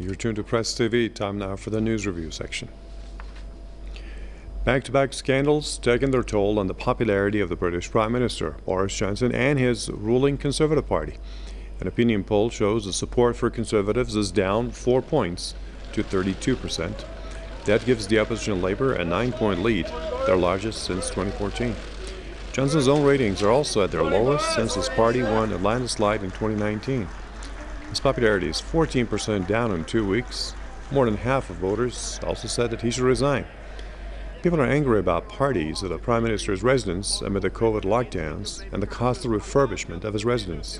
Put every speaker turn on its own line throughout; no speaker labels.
You're tuned to Press TV. Time now for the news review section. Back-to-back scandals taking their toll on the popularity of the British Prime Minister, Boris Johnson, and his ruling Conservative Party. An opinion poll shows the support for Conservatives is down 4 points to 32%. That gives the opposition Labour a 9-point lead, their largest since 2014. Johnson's own ratings are also at their lowest since his party won a landslide in 2019. His popularity is 14% down in 2 weeks. More than half of voters also said that he should resign. People are angry about parties at the Prime Minister's residence amid the COVID lockdowns and the costly refurbishment of his residence.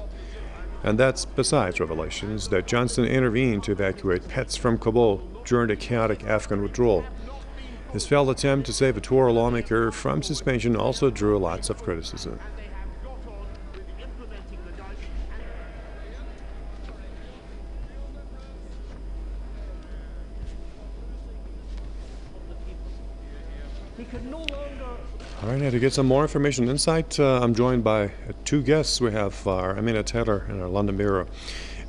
And that's besides revelations that Johnson intervened to evacuate pets from Kabul during the chaotic Afghan withdrawal. His failed attempt to save a Tory lawmaker from suspension also drew lots of criticism. All right, now to get some more information and insight, I'm joined by two guests. We have Amina Taylor in our London bureau,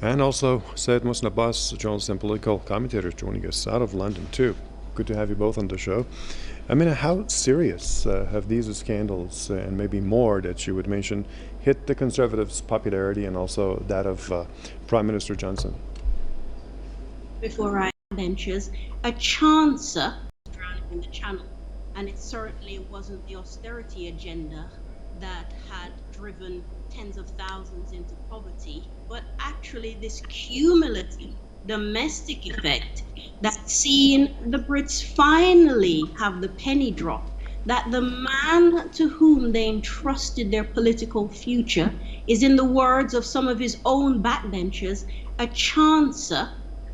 and also Said Mohsen Abbas, journalist and political commentator, joining us out of London too. Good to have you both on the show. Amina, how serious have these scandals, and maybe more that you would mention, hit the Conservatives' popularity and also that of Prime Minister Johnson?
Before I ventures, a chancer drowning in the Channel. And it certainly wasn't the austerity agenda that had driven tens of thousands into poverty, but actually this cumulative domestic effect that's seen the Brits finally have the penny drop, that the man to whom they entrusted their political future is, in the words of some of his own backbenchers, a chancer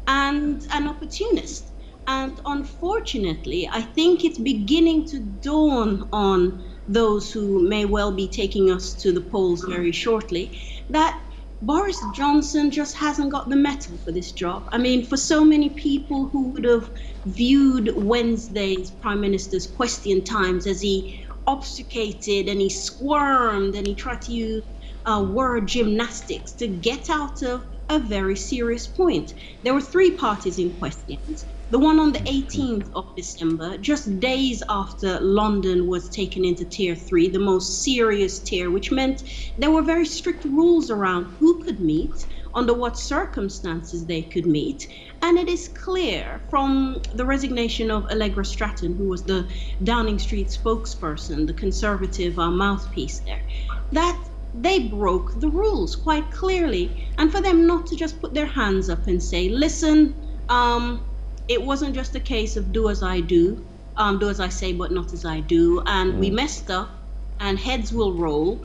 and an opportunist. And unfortunately, I think it's beginning to dawn on those who may well be taking us to the polls very shortly, that Boris Johnson just hasn't got the mettle for this job. I mean, for so many people who would have viewed Wednesday's Prime Minister's question times as he obfuscated and he squirmed and he tried to use word gymnastics to get out of a very serious point. There were three parties in questions. The one on the 18th of December, just days after London was taken into Tier 3, the most serious tier, which meant there were very strict rules around who could meet, under what circumstances they could meet. And it is clear from the resignation of Allegra Stratton, who was the Downing Street spokesperson, the Conservative mouthpiece there, that they broke the rules quite clearly. And for them not to just put their hands up and say, listen, it wasn't just a case of do as I do as I say, but not as I do. And we messed up and heads will roll.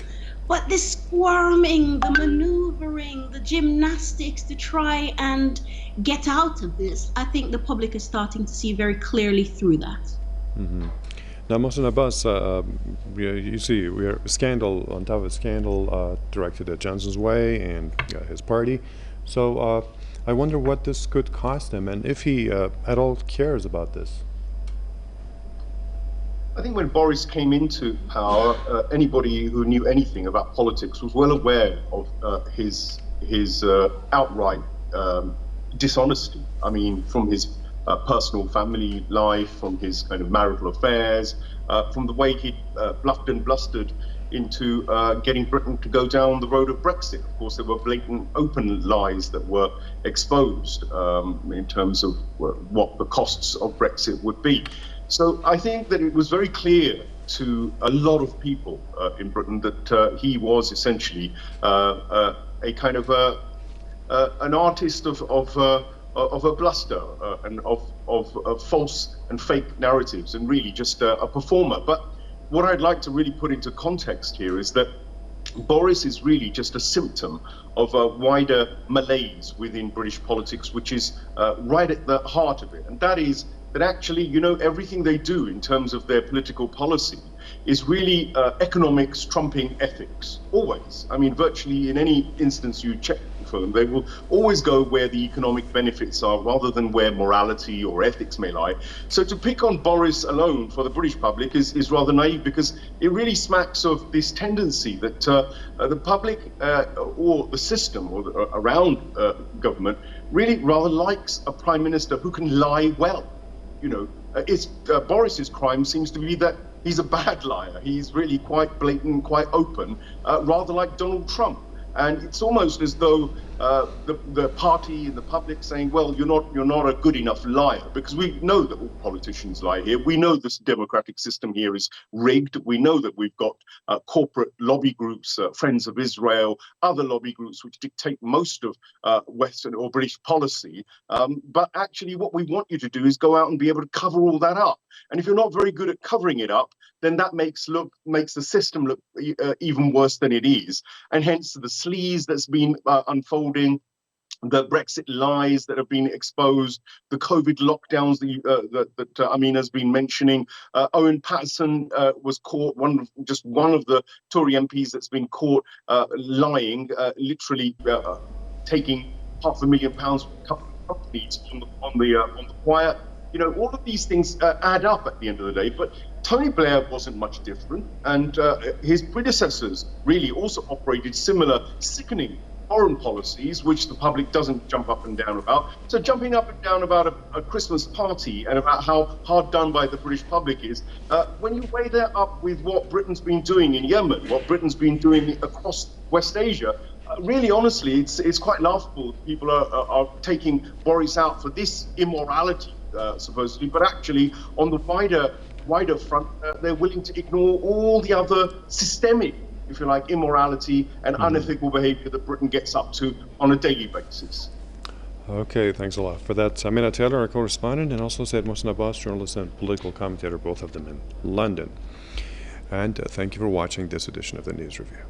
But this squirming, the maneuvering, the gymnastics to try and get out of this, I think the public is starting to see very clearly through that.
Mm-hmm. Now, Mohsen Abbas, you see, we are scandal on top of scandal directed at Johnson's way and his party. So I wonder what this could cost him, and if he at all cares about this.
I think when Boris came into power, anybody who knew anything about politics was well aware of his outright dishonesty. I mean, from his personal family life, from his kind of marital affairs, from the way he bluffed and blustered into getting Britain to go down the road of Brexit. Of course, there were blatant, open lies that were exposed in terms of what the costs of Brexit would be. So I think that it was very clear to a lot of people in Britain that he was essentially a kind of an artist of a bluster and of false and fake narratives, and really just a performer. But what I'd like to really put into context here is that Boris is really just a symptom of a wider malaise within British politics, which is right at the heart of it. And that is that actually, you know, everything they do in terms of their political policy is really economics trumping ethics, always. I mean, virtually in any instance you check for them. They will always go where the economic benefits are rather than where morality or ethics may lie. So to pick on Boris alone for the British public is rather naive, because it really smacks of this tendency that the public or the system or around government really rather likes a prime minister who can lie well. You know, Boris's crime seems to be that he's a bad liar. He's really quite blatant, quite open, rather like Donald Trump. And it's almost as though the party and the public saying, well, you're not a good enough liar, because we know that all politicians lie here. We know this democratic system here is rigged. We know that we've got corporate lobby groups, Friends of Israel, other lobby groups which dictate most of Western or British policy. But actually what we want you to do is go out and be able to cover all that up. And if you're not very good at covering it up, then that makes the system look even worse than it is. And hence the sleaze that's been unfolding, the Brexit lies that have been exposed, the COVID lockdowns that Amin has been mentioning. Owen Paterson was caught, one of the Tory MPs that's been caught lying, literally taking £500,000 from companies on the quiet. You know, all of these things add up at the end of the day. But Tony Blair wasn't much different, and his predecessors really also operated similar sickening foreign policies, which the public doesn't jump up and down about. So jumping up and down about a Christmas party and about how hard done by the British public is, when you weigh that up with what Britain's been doing in Yemen, what Britain's been doing across West Asia, really, honestly, it's quite laughable. People are taking Boris out for this immorality, supposedly, but actually on the wider front, they're willing to ignore all the other systemic, if you like, immorality and unethical behavior that Britain gets up to on a daily basis.
Okay, thanks a lot for that. Amina Taylor, our correspondent, and also Said Mohsen Abbas, journalist and political commentator, both of them in London. And thank you for watching this edition of the News Review.